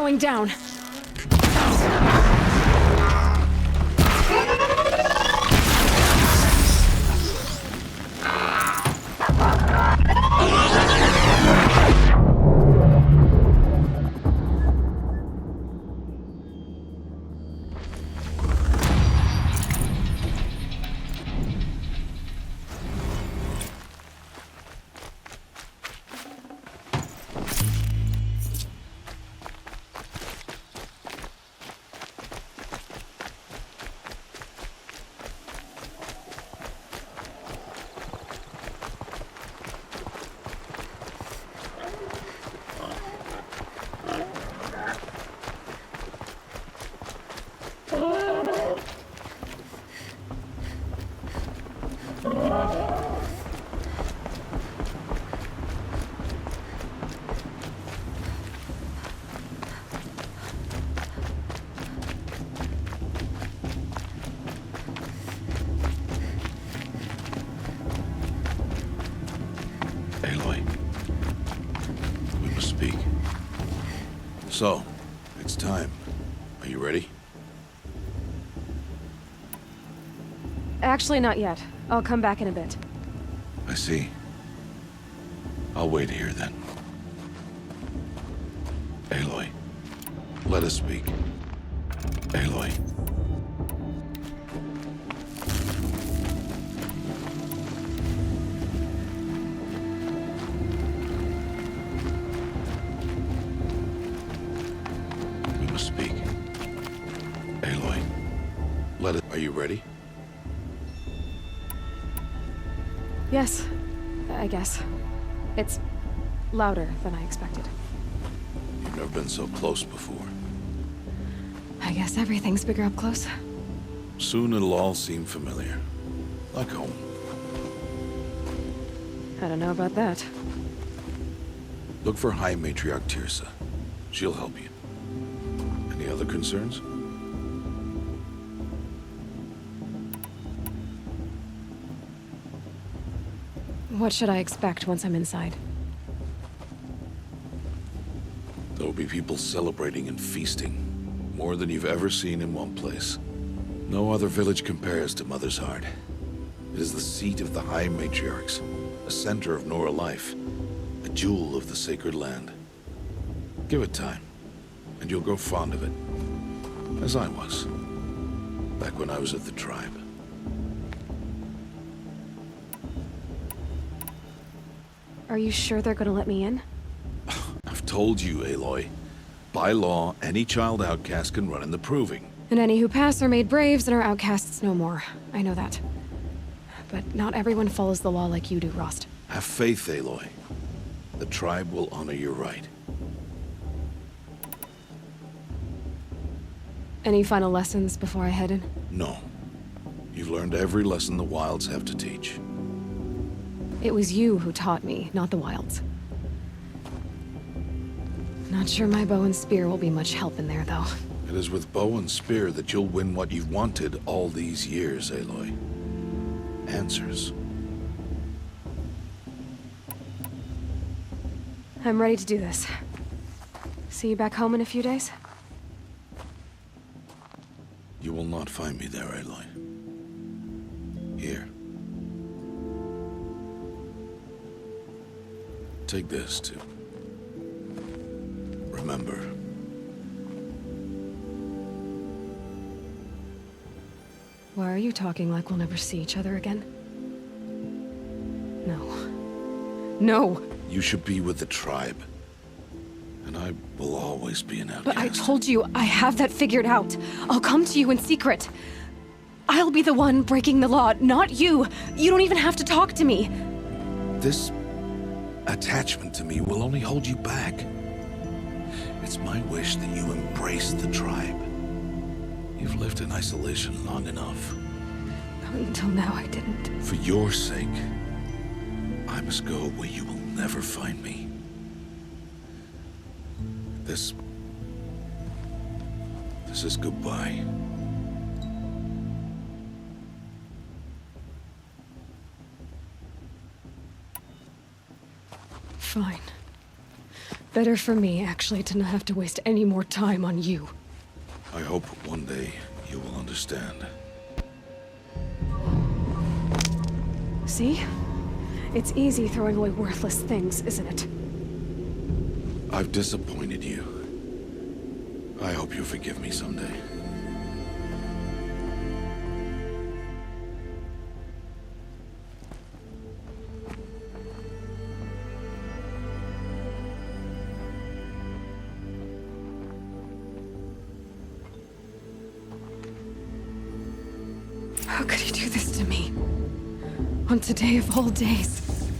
going down. Aloy, we must speak. So, it's time. Are you ready? Actually, not yet. I'll come back in a bit. I see. I'll wait here then. Aloy, let us speak. Aloy. We must speak. Aloy, let us... Are you ready? Yes, I guess. It's louder than I expected. You've never been so close before. I guess everything's bigger up close. Soon it'll all seem familiar. Like home. I don't know about that. Look for High Matriarch Tirsa. She'll help you. Any other concerns? What should I expect once I'm inside? There'll be people celebrating and feasting. More than you've ever seen in one place. No other village compares to Mother's Heart. It is the seat of the High Matriarchs, a center of Nora life, a jewel of the sacred land. Give it time, and you'll grow fond of it. As I was, back when I was at the tribe. Are you sure they're gonna let me in? I've told you, Aloy. By law, any child outcast can run in the proving. And any who pass are made braves and are outcasts no more. I know that. But not everyone follows the law like you do, Rost. Have faith, Aloy. The tribe will honor your right. Any final lessons before I head in? No. You've learned every lesson the Wilds have to teach. It was you who taught me, not the Wilds. Not sure my bow and spear will be much help in there, though. It is with bow and spear that you'll win what you've wanted all these years, Aloy. Answers. I'm ready to do this. See you back home in a few days? You will not find me there, Aloy. Here. Take this, too. Remember. Why are you talking like we'll never see each other again? No. No! You should be with the tribe. And I will always be an outcast. But I told you, I have that figured out. I'll come to you in secret. I'll be the one breaking the law, not you. You don't even have to talk to me. This attachment to me will only hold you back. It's my wish that you embrace the tribe. You've lived in isolation long enough. Until now, I didn't. For your sake, I must go where you will never find me. This is goodbye. Fine. Better for me, actually, to not have to waste any more time on you. I hope one day you will understand. See? It's easy throwing away worthless things, isn't it? I've disappointed you. I hope you forgive me someday. How could he do this to me? On today of all days.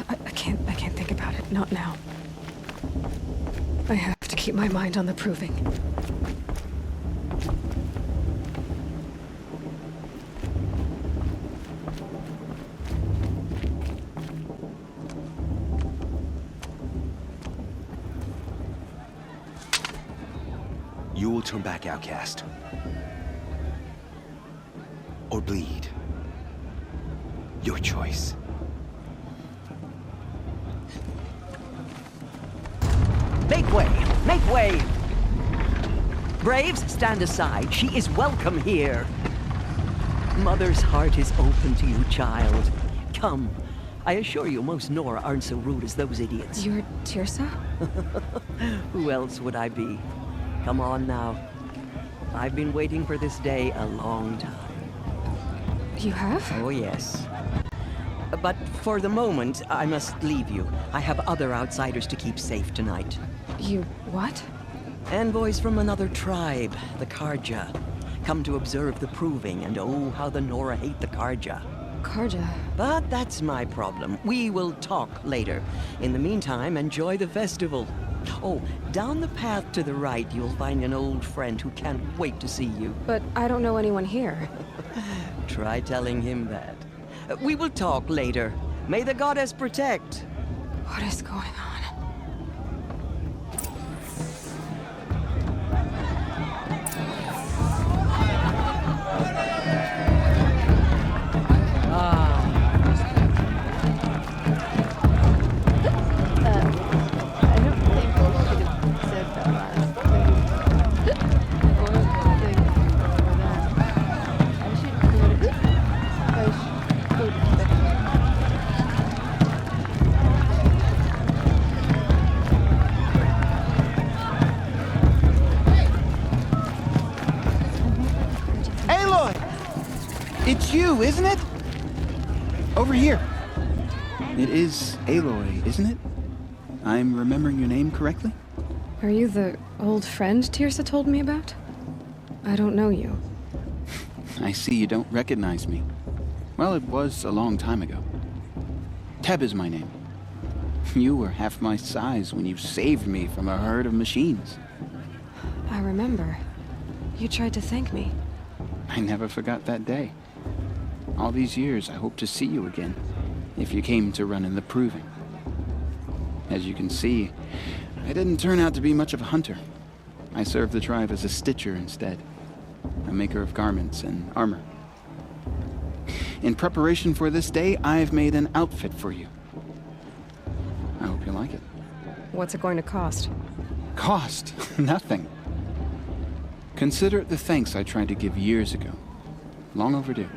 I can't think about it. Not now. I have to keep my mind on the proving. You will turn back, outcast. Or bleed. Your choice. Make way! Make way! Braves, stand aside. She is welcome here. Mother's heart is open to you, child. Come. I assure you, most Nora aren't so rude as those idiots. You're Tirsa? Who else would I be? Come on now. I've been waiting for this day a long time. You have? Oh, yes. But for the moment, I must leave you. I have other outsiders to keep safe tonight. You what? Envoys from another tribe, the Karja. Come to observe the proving, and oh, how the Nora hate the Karja. Karja? But that's my problem. We will talk later. In the meantime, enjoy the festival. Oh, down the path to the right, you'll find an old friend who can't wait to see you. But I don't know anyone here. Try telling him that. We will talk later. May the goddess protect. What is going on? It's you, isn't it? Over here. It is Aloy, isn't it? I'm remembering your name correctly? Are you the old friend Tirsa told me about? I don't know you. I see you don't recognize me. Well, it was a long time ago. Teb is my name. You were half my size when you saved me from a herd of machines. I remember. You tried to thank me. I never forgot that day. All these years, I hope to see you again, if you came to run in the proving. As you can see, I didn't turn out to be much of a hunter. I served the tribe as a stitcher instead, a maker of garments and armor. In preparation for this day, I've made an outfit for you. I hope you like it. What's it going to cost? Cost? Nothing. Consider it the thanks I tried to give years ago. Long overdue.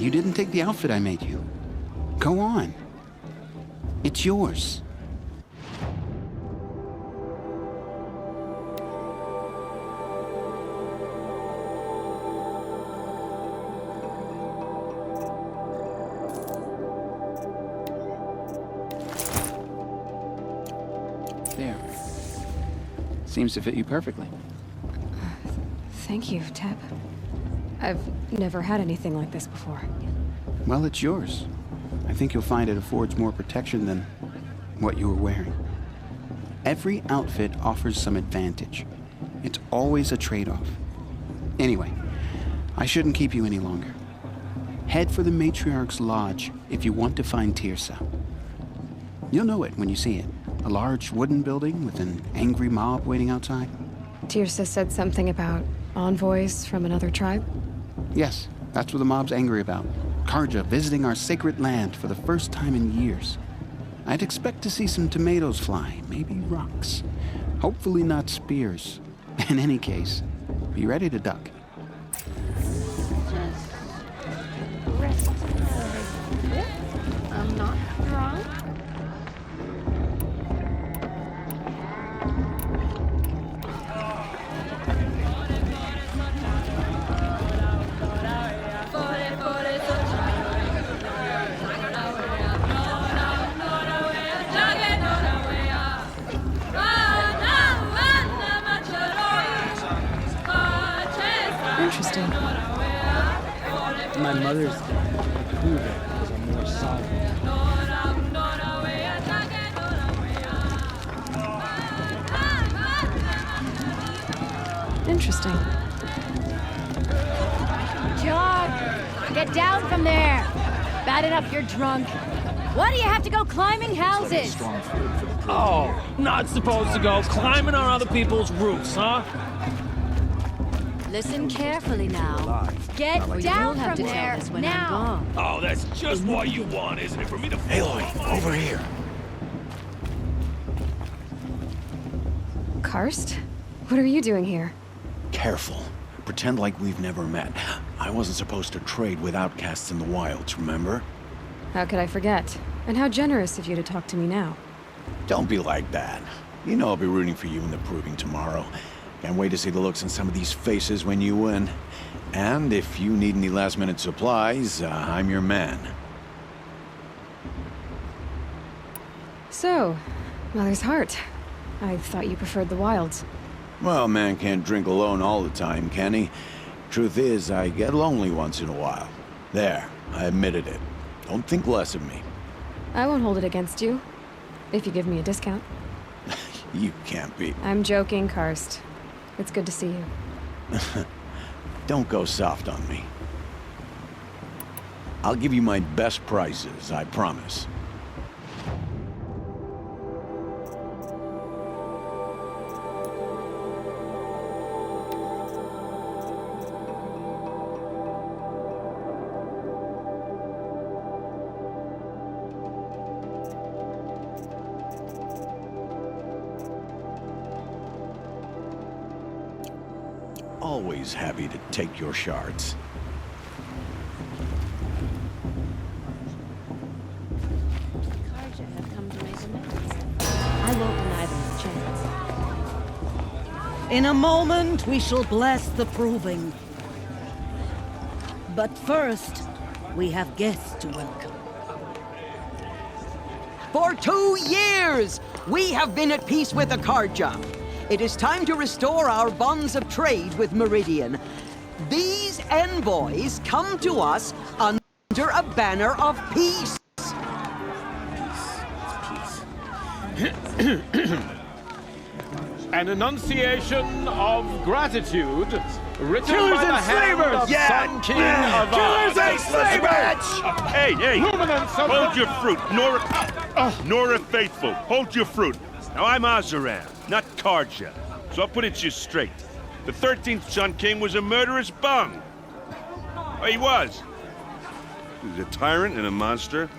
You didn't take the outfit I made you. Go on. It's yours. There. Seems to fit you perfectly. Thank you, Teb. I've never had anything like this before. Well, it's yours. I think you'll find it affords more protection than what you were wearing. Every outfit offers some advantage. It's always a trade-off. Anyway, I shouldn't keep you any longer. Head for the Matriarch's Lodge if you want to find Tirsa. You'll know it when you see it. A large wooden building with an angry mob waiting outside. Tirsa said something about envoys from another tribe? Yes, that's what the mob's angry about. Karja visiting our sacred land for the first time in years. I'd expect to see some tomatoes fly, maybe rocks. Hopefully not spears. In any case, be ready to duck. Rest a bit. I'm not drunk. Interesting. My mother's approval because I'm more solid. Interesting. John, get down from there. Bad enough you're drunk. Why do you have to go climbing houses? Oh, not supposed to go climbing on other people's roofs, huh? Listen carefully now. Get down from there now. Oh, that's just what you want, isn't it? For me to Aloy, over here. Karst? What are you doing here? Careful. Pretend like we've never met. I wasn't supposed to trade with outcasts in the wilds, remember? How could I forget? And how generous of you to talk to me now. Don't be like that. You know I'll be rooting for you in the proving tomorrow. Can't wait to see the looks on some of these faces when you win. And if you need any last-minute supplies, I'm your man. So, Mother's Heart. I thought you preferred the wilds. Well, man can't drink alone all the time, can he? Truth is, I get lonely once in a while. There, I admitted it. Don't think less of me. I won't hold it against you, if you give me a discount. You can't be. I'm joking, Karst. It's good to see you. Don't go soft on me. I'll give you my best prices, I promise. Always happy to take your shards. Karja have come to make amends. I won't deny them the chance. In a moment, we shall bless the proving. But first, we have guests to welcome. For 2 years, we have been at peace with the Karja. It is time to restore our bonds of trade with Meridian. These envoys come to us under a banner of peace. An enunciation of gratitude written Killers by the and hand slavers! of Yeah! Sun King of Killers and slavers! Hey! Luminance of Hold your fruit, Nora Faithful. Hold your fruit. Now I'm Azaran, not Karja, so I'll put it to you straight. The 13th Sun King was a murderous bung. Oh, he was. He was a tyrant and a monster.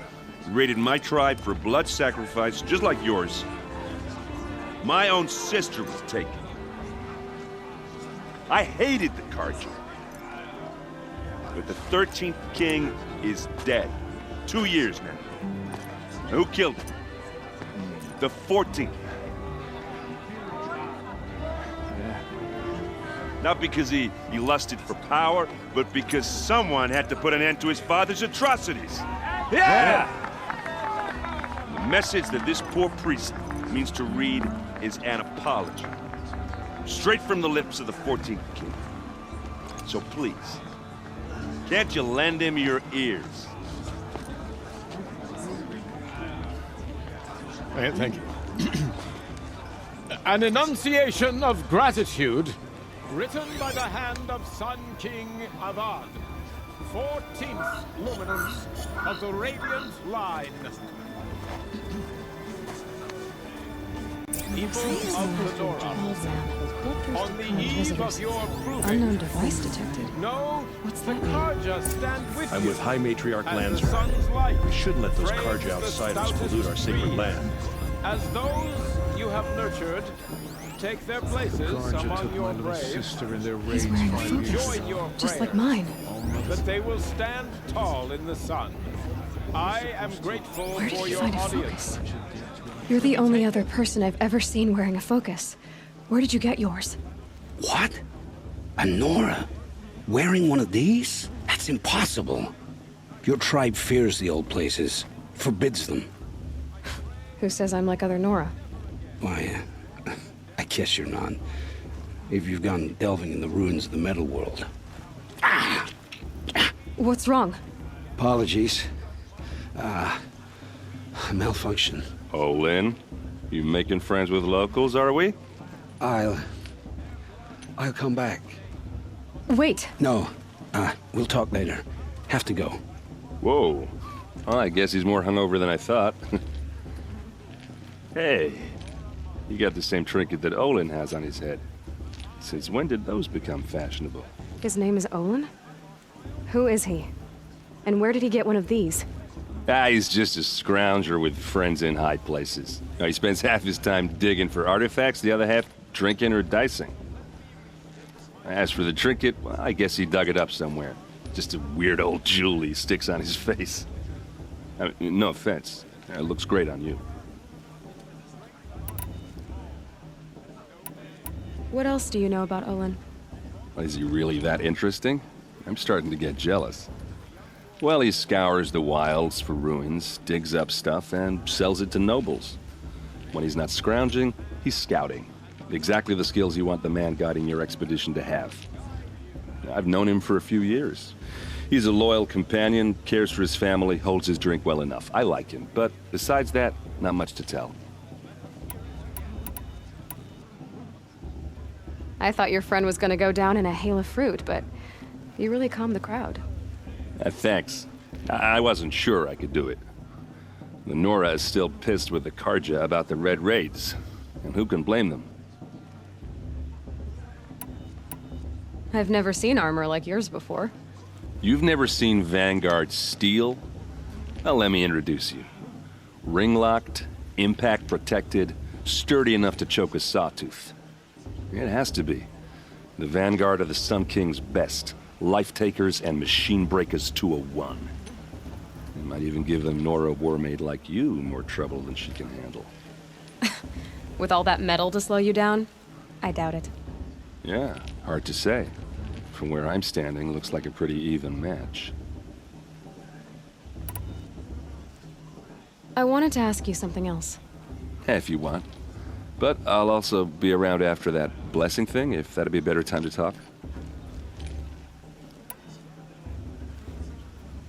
He raided my tribe for blood sacrifice, just like yours. My own sister was taken. I hated the Karja. But the 13th King is dead. 2 years now. Who killed him? The 14th. Not because he lusted for power, but because someone had to put an end to his father's atrocities. Yeah! The message that this poor priest means to read is an apology. Straight from the lips of the 14th king. So please, can't you lend him your ears? Thank you. An enunciation of gratitude written by the hand of Sun King Avad, 14th luminance of the Radiant Line. People of the Nora, on the eve of your proving, Unknown device detected. know What's the that mean? Karja stand with I'm you. with High Matriarch As the Lanzer. sun's light We shouldn't let those frames Karja the outsiders stoutest pollute our sacred trees. land. As those you have nurtured take their places among your braves, in their He's wearing a focus, join your just like prayers mine. that they will stand tall in the sun. I am grateful Where did for you your find a audience. focus? You're the only other person I've ever seen wearing a focus. Where did you get yours? What? A Nora? Wearing one of these? That's impossible. Your tribe fears the old places, forbids them. Who says I'm like other Nora? Why, I guess you're not. If you've gone delving in the ruins of the metal world. What's wrong? Apologies. Malfunction. Oh, Lynn, you making friends with locals, are we? I'll come back. Wait. No, we'll talk later. Have to go. Whoa. Well, I guess he's more hungover than I thought. Hey, you got the same trinket that Olin has on his head. Since when did those become fashionable? His name is Olin? Who is he? And where did he get one of these? He's just a scrounger with friends in high places. He spends half his time digging for artifacts, the other half drinking or dicing. As for the trinket, well, I guess he dug it up somewhere. Just a weird old jewel he sticks on his face. I mean, no offense. It looks great on you. What else do you know about Olin? Is he really that interesting? I'm starting to get jealous. Well, he scours the wilds for ruins, digs up stuff, and sells it to nobles. When he's not scrounging, he's scouting. Exactly the skills you want the man guiding your expedition to have. I've known him for a few years. He's a loyal companion, cares for his family, holds his drink well enough. I like him, but besides that, not much to tell. I thought your friend was gonna go down in a hail of fruit, but you really calmed the crowd. Thanks. I wasn't sure I could do it. The Nora is still pissed with the Karja about the Red Raids, and who can blame them? I've never seen armor like yours before. You've never seen Vanguard steel? Well, let me introduce you. Ring-locked, impact-protected, sturdy enough to choke a sawtooth. It has to be. The Vanguard of the Sun King's best. Life-takers and machine breakers to a one. It might even give a Nora warmaid like you more trouble than she can handle. With all that metal to slow you down? I doubt it. Yeah, hard to say. From where I'm standing, looks like a pretty even match. I wanted to ask you something else. If you want. But I'll also be around after that blessing thing, if that'd be a better time to talk.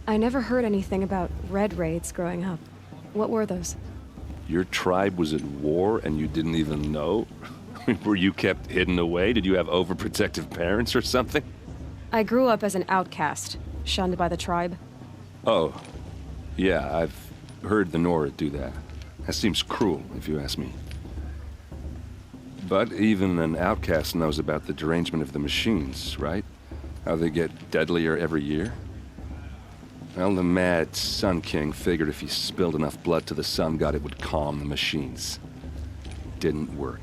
I never heard anything about Red Raids growing up. What were those? Your tribe was at war and you didn't even know? Were you kept hidden away? Did you have overprotective parents or something? I grew up as an outcast, shunned by the tribe. Oh, yeah, I've heard the Nora do that. That seems cruel, if you ask me. But even an outcast knows about the derangement of the machines, right? How they get deadlier every year? Well, the mad Sun King figured if he spilled enough blood to the Sun God, it would calm the machines. Didn't work.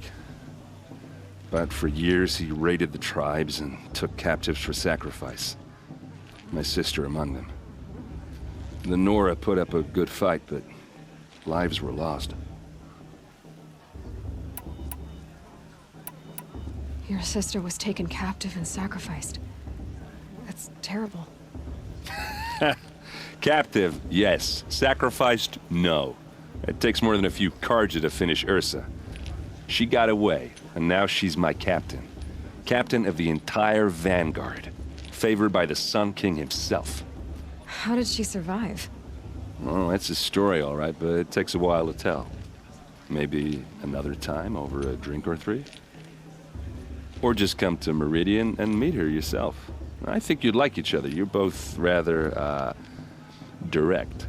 But for years, he raided the tribes and took captives for sacrifice. My sister among them. The Nora put up a good fight, but lives were lost. Your sister was taken captive and sacrificed. That's terrible. Captive, yes. Sacrificed, no. It takes more than a few Carja to finish Ursa. She got away, and now she's my captain. Captain of the entire Vanguard. Favored by the Sun King himself. How did she survive? Well, that's a story, all right, but it takes a while to tell. Maybe another time over a drink or three? Or just come to Meridian and meet her yourself. I think you'd like each other. You're both rather, direct.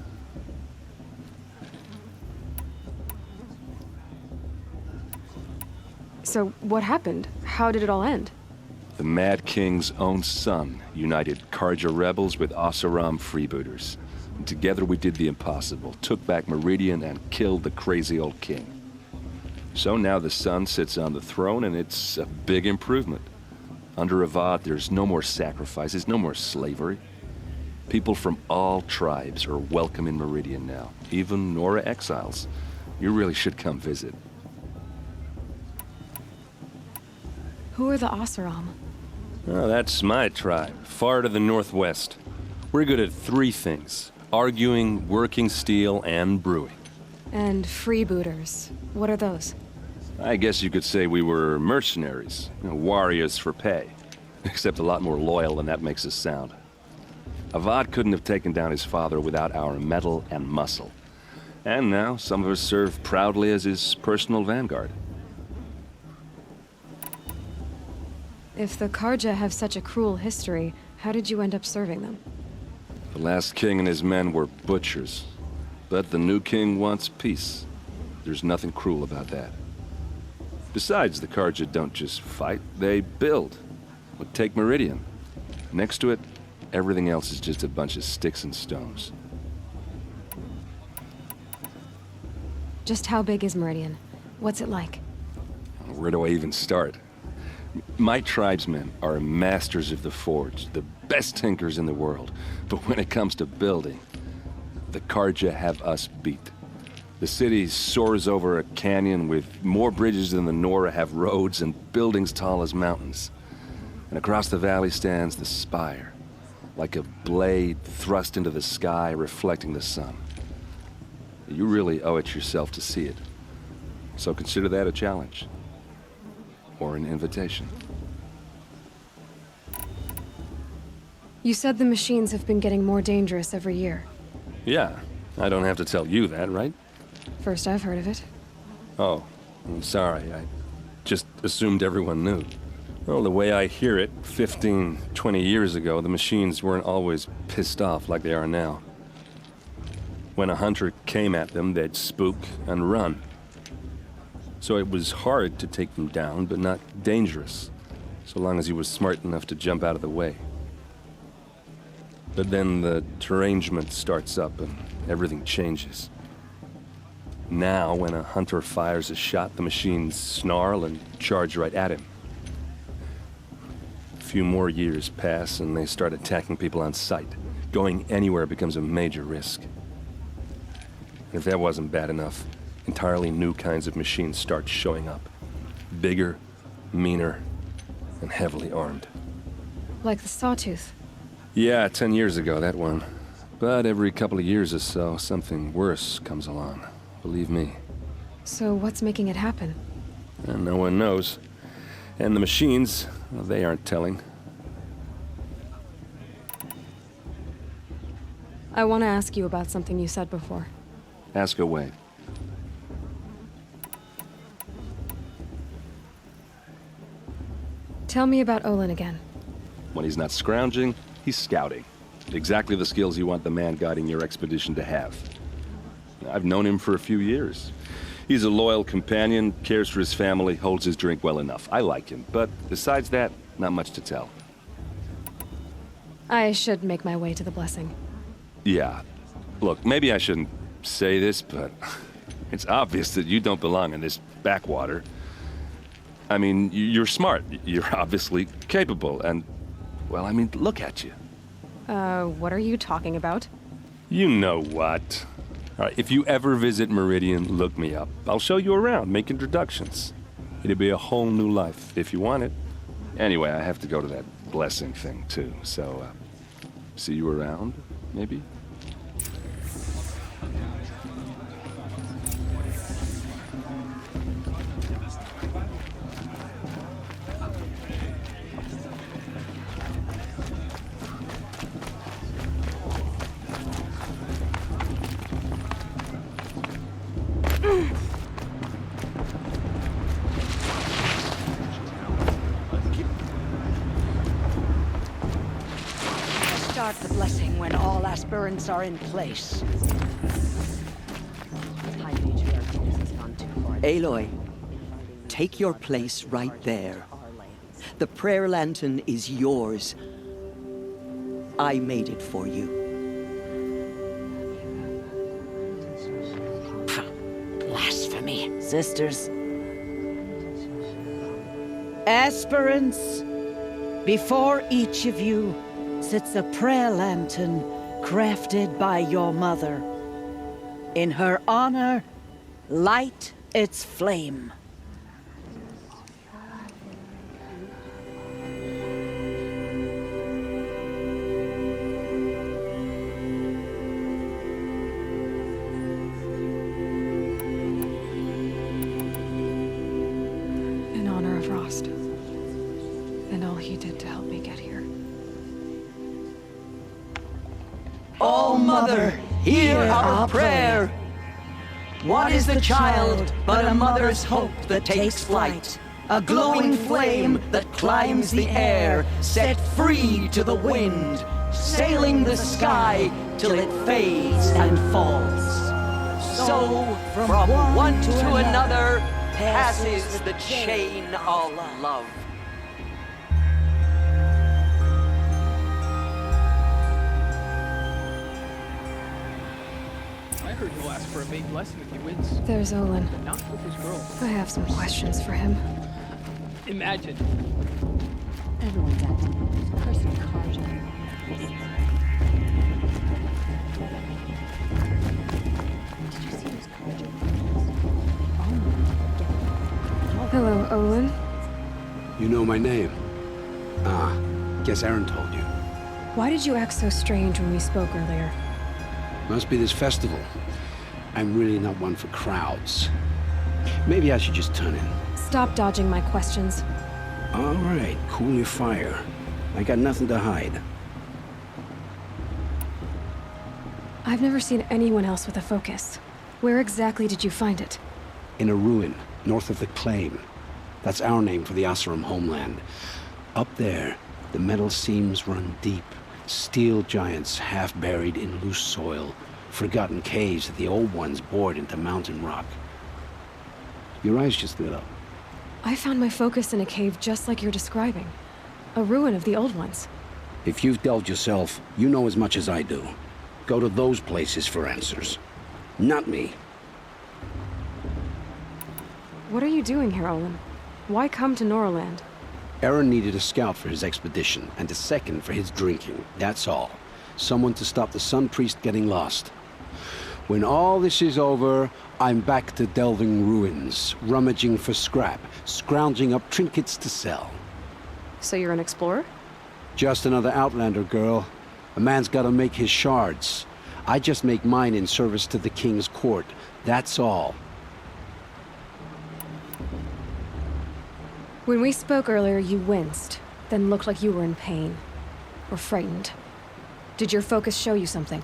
So, what happened? How did it all end? The Mad King's own son united Carja rebels with Oseram freebooters. And together we did the impossible, took back Meridian and killed the crazy old king. So now the son sits on the throne, and it's a big improvement. Under Avad, there's no more sacrifices, no more slavery. People from all tribes are welcome in Meridian now, even Nora exiles. You really should come visit. Who are the Oseram? Oh, that's my tribe, far to the northwest. We're good at three things: arguing, working steel, and brewing. And freebooters. What are those? I guess you could say we were mercenaries, warriors for pay. Except a lot more loyal than that makes us sound. Avad couldn't have taken down his father without our metal and muscle. And now some of us serve proudly as his personal vanguard. If the Carja have such a cruel history, how did you end up serving them? The last king and his men were butchers. But the new king wants peace. There's nothing cruel about that. Besides, the Carja don't just fight, they build. But take Meridian. Next to it, everything else is just a bunch of sticks and stones. Just how big is Meridian? What's it like? Where do I even start? My tribesmen are masters of the forge, the best tinkers in the world. But when it comes to building, the Carja have us beat. The city soars over a canyon with more bridges than the Nora have roads and buildings tall as mountains. And across the valley stands the spire, like a blade thrust into the sky reflecting the sun. You really owe it yourself to see it. So consider that a challenge. Or an invitation. You said the machines have been getting more dangerous every year. Yeah, I don't have to tell you that, right? First I've heard of it. Oh, I'm sorry. I just assumed everyone knew. Well, the way I hear it, 15, 20 years ago, the machines weren't always pissed off like they are now. When a hunter came at them, they'd spook and run. So it was hard to take them down, but not dangerous, so long as he was smart enough to jump out of the way. But then the derangement starts up and everything changes. Now, when a hunter fires a shot, the machines snarl and charge right at him. A few more years pass and they start attacking people on sight. Going anywhere becomes a major risk. And if that wasn't bad enough, entirely new kinds of machines start showing up. Bigger, meaner, and heavily armed. Like the Sawtooth. Yeah, 10 years ago, that one. But every couple of years or so, something worse comes along. Believe me. So what's making it happen? And no one knows. And the machines, well, they aren't telling. I want to ask you about something you said before. Ask away. Tell me about Olin again. When he's not scrounging, he's scouting. Exactly the skills you want the man guiding your expedition to have. I've known him for a few years. He's a loyal companion, cares for his family, holds his drink well enough. I like him, but besides that, not much to tell. I should make my way to the blessing. Yeah. Look, maybe I shouldn't say this, but it's obvious that you don't belong in this backwater. I mean, you're smart. You're obviously capable, and, well, I mean, look at you. What are you talking about? You know what? All right, if you ever visit Meridian, look me up. I'll show you around, make introductions. It'll be a whole new life, if you want it. Anyway, I have to go to that blessing thing, too, so, see you around, maybe? Start the blessing when all aspirants are in place. Aloy, take your place right there. The prayer lantern is yours. I made it for you. Blasphemy. Sisters. Aspirants, before each of you sits a prayer lantern crafted by your mother. In her honor, light its flame. In honor of Rost. And all he did to help me get here. Oh, Mother, hear our prayer. What is the child but a mother's hope that takes flight? A glowing flame that climbs the air, set free to the wind, sailing the sky till it fades and falls. So, from one to another, passes the chain of love. I heard he'll ask for a main blessing if he wins. There's Olin. Not with his girl. I have some questions for him. Imagine. Everyone's acting. Cursing Karja. Did you see those Karja? Hello, Olin. You know my name? Ah, guess Aaron told you. Why did you act so strange when we spoke earlier? Must be this festival. I'm really not one for crowds. Maybe I should just turn in. Stop dodging my questions. All right, cool your fire. I got nothing to hide. I've never seen anyone else with a focus. Where exactly did you find it? In a ruin, north of the Claim. That's our name for the Oseram homeland. Up there, the metal seams run deep. Steel giants half buried in loose soil. Forgotten caves that the old ones bored into mountain rock. Your eyes just lit up. I found my focus in a cave just like you're describing. A ruin of the old ones. If you've delved yourself, you know as much as I do. Go to those places for answers. Not me. What are you doing here, Olin? Why come to Norland? Aaron needed a scout for his expedition, and a second for his drinking. That's all. Someone to stop the Sun Priest getting lost. When all this is over, I'm back to delving ruins, rummaging for scrap, scrounging up trinkets to sell. So you're an explorer? Just another Outlander, girl. A man's gotta make his shards. I just make mine in service to the King's court. That's all. When we spoke earlier, you winced, then looked like you were in pain. Or frightened. Did your focus show you something?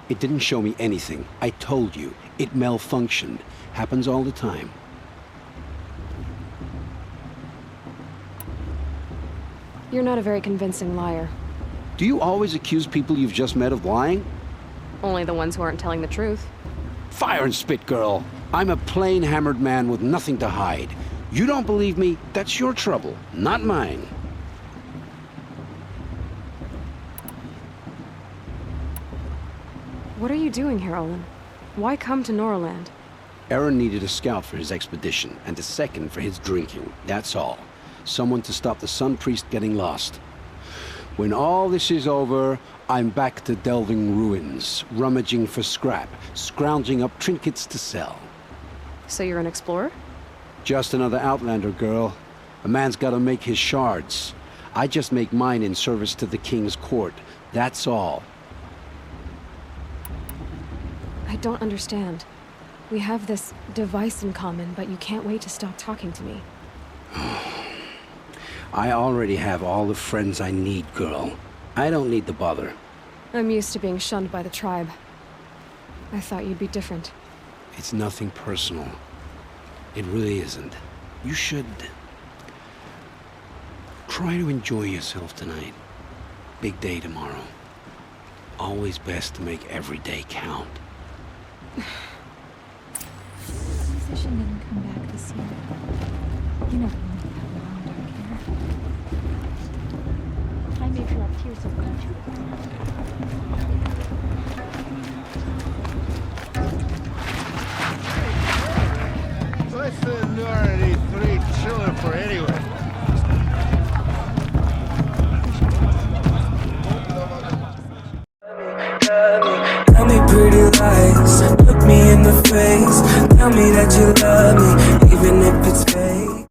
It didn't show me anything. I told you. It malfunctioned. Happens all the time. You're not a very convincing liar. Do you always accuse people you've just met of lying? Only the ones who aren't telling the truth. Fire and spit, girl. I'm a plain hammered man with nothing to hide. You don't believe me? That's your trouble, not mine. What are you doing here, Olin? Why come to Norland? Aaron needed a scout for his expedition, and a second for his drinking. That's all. Someone to stop the Sun Priest getting lost. When all this is over, I'm back to delving ruins, rummaging for scrap, scrounging up trinkets to sell. So you're an explorer? Just another Outlander, girl. A man's gotta make his shards. I just make mine in service to the King's court. That's all. I don't understand. We have this device in common, but you can't wait to stop talking to me. I already have all the friends I need, girl. I don't need the bother. I'm used to being shunned by the tribe. I thought you'd be different. It's nothing personal. It really isn't. You should... try to enjoy yourself tonight. Big day tomorrow. Always best to make every day count. Musician didn't come back this year. You never know how long dark hair. I may drop tears of gratitude. What's the Normandy 3 chilling for anyway? Tell me pretty lies, look me in the face. Tell me that you love me, even if it's fake.